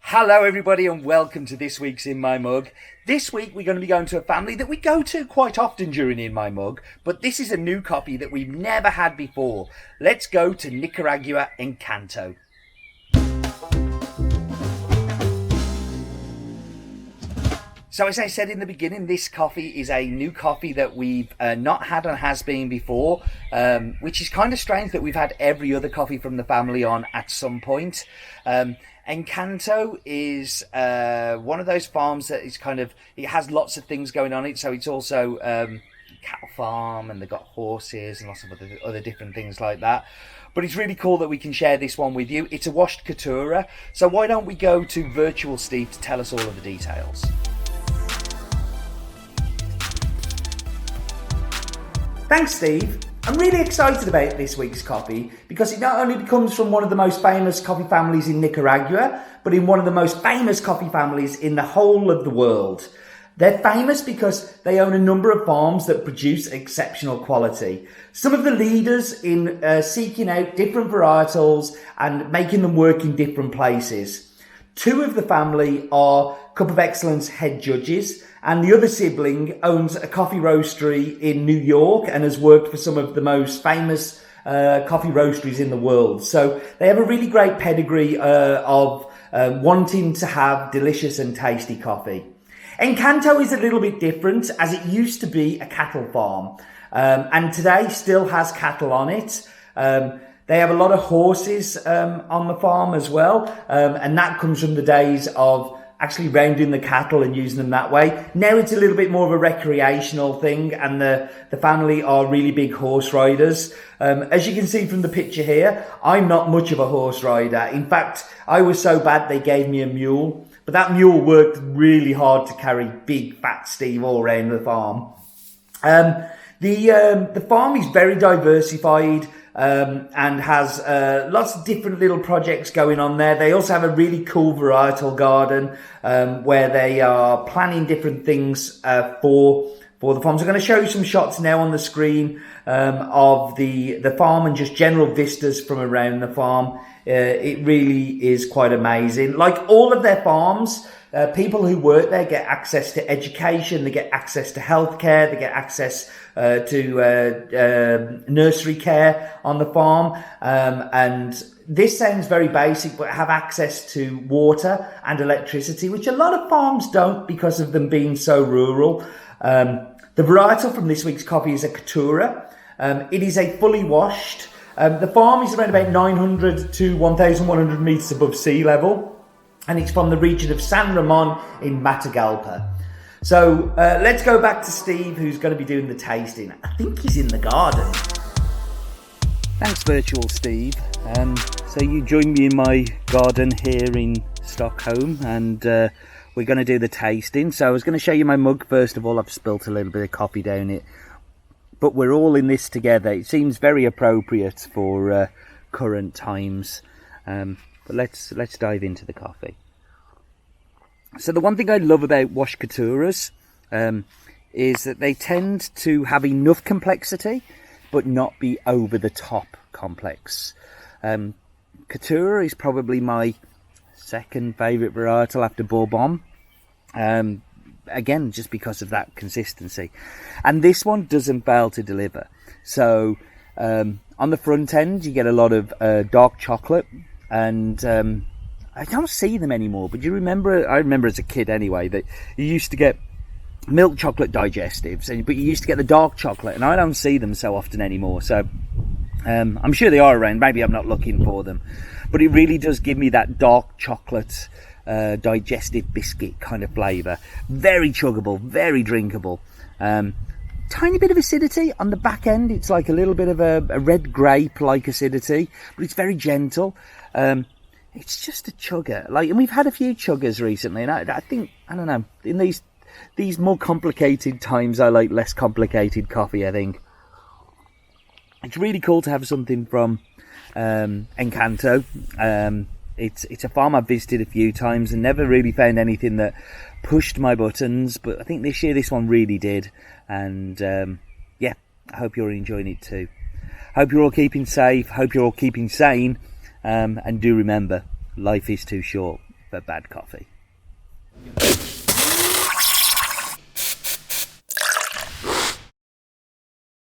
Hello everybody and welcome to this week's In My Mug. This week we're going to be going to a family that we go to quite often during In My Mug, but this is a new coffee that we've never had before. Let's go to Nicaragua, Encanto. So as I said in the beginning, this coffee is a new coffee that we've not had on Has Been before, which is kind of strange that we've had every other coffee from the family on at some point. Encanto is one of those farms that is it has lots of things going on it. So it's also cattle farm, and they've got horses and lots of other different things like that. But it's really cool that we can share this one with you. It's a washed Caturra. So why don't we go to Virtual Steve to tell us all of the details. Thanks, Steve. I'm really excited about this week's coffee because it not only comes from one of the most famous coffee families in Nicaragua, but in one of the most famous coffee families in the whole of the world. They're famous because they own a number of farms that produce exceptional quality. Some of the leaders in seeking out different varietals and making them work in different places. Two of the family are Cup of Excellence head judges, and the other sibling owns a coffee roastery in New York and has worked for some of the most famous coffee roasteries in the world. So they have a really great pedigree of wanting to have delicious and tasty coffee. Encanto is a little bit different, as it used to be a cattle farm, and today still has cattle on it. They have a lot of horses on the farm as well, and that comes from the days of actually rounding the cattle and using them that way. Now it's a little bit more of a recreational thing, and the family are really big horse riders. As you can see from the picture here, I'm not much of a horse rider. In fact, I was so bad they gave me a mule, but that mule worked really hard to carry big fat Steve all around the farm. The farm is very diversified, and has lots of different little projects going on there. They also have a really cool varietal garden where they are planning different things for the farms. I'm going to show you some shots now on the screen of the farm and just general vistas from around the farm. It really is quite amazing. Like all of their farms, people who work there get access to education, they get access to healthcare, they get access to nursery care on the farm, and this sounds very basic, but have access to water and electricity, which a lot of farms don't because of them being so rural. The varietal from this week's coffee is a Caturra. It is a fully washed. The farm is around about 900 to 1,100 meters above sea level, and it's from the region of San Ramon in Matagalpa. So let's go back to Steve, who's going to be doing the tasting. I think he's in the garden. Thanks, Virtual Steve. So you join me in my garden here in Stockholm, and we're going to do the tasting. So I was going to show you my mug first of all. I've spilt a little bit of coffee down it, but we're all in this together. It seems very appropriate for current times. But let's dive into the coffee. So the one thing I love about washed Caturras is that they tend to have enough complexity, but not be over the top complex. Caturra is probably my second favourite varietal after Bourbon. Again, just because of that consistency. And this one doesn't fail to deliver. So on the front end, you get a lot of dark chocolate, and I don't see them anymore, but I remember as a kid anyway, that you used to get milk chocolate digestives, but you used to get the dark chocolate, and I don't see them so often anymore. So I'm sure they are around, maybe I'm not looking for them, but it really does give me that dark chocolate digestive biscuit kind of flavour. Very chuggable, very drinkable. Tiny bit of acidity on the back end. It's like a little bit of a red grape like acidity, but it's very gentle. It's just a chugger. And we've had a few chuggers recently, and I think, I don't know, in these more complicated times, I like less complicated coffee, I think. It's really cool to have something from Encanto. It's a farm I've visited a few times and never really found anything that pushed my buttons, but I think this year this one really did. And yeah, I hope you're enjoying it too. Hope you're all keeping safe, hope you're all keeping sane, and do remember, life is too short but bad coffee.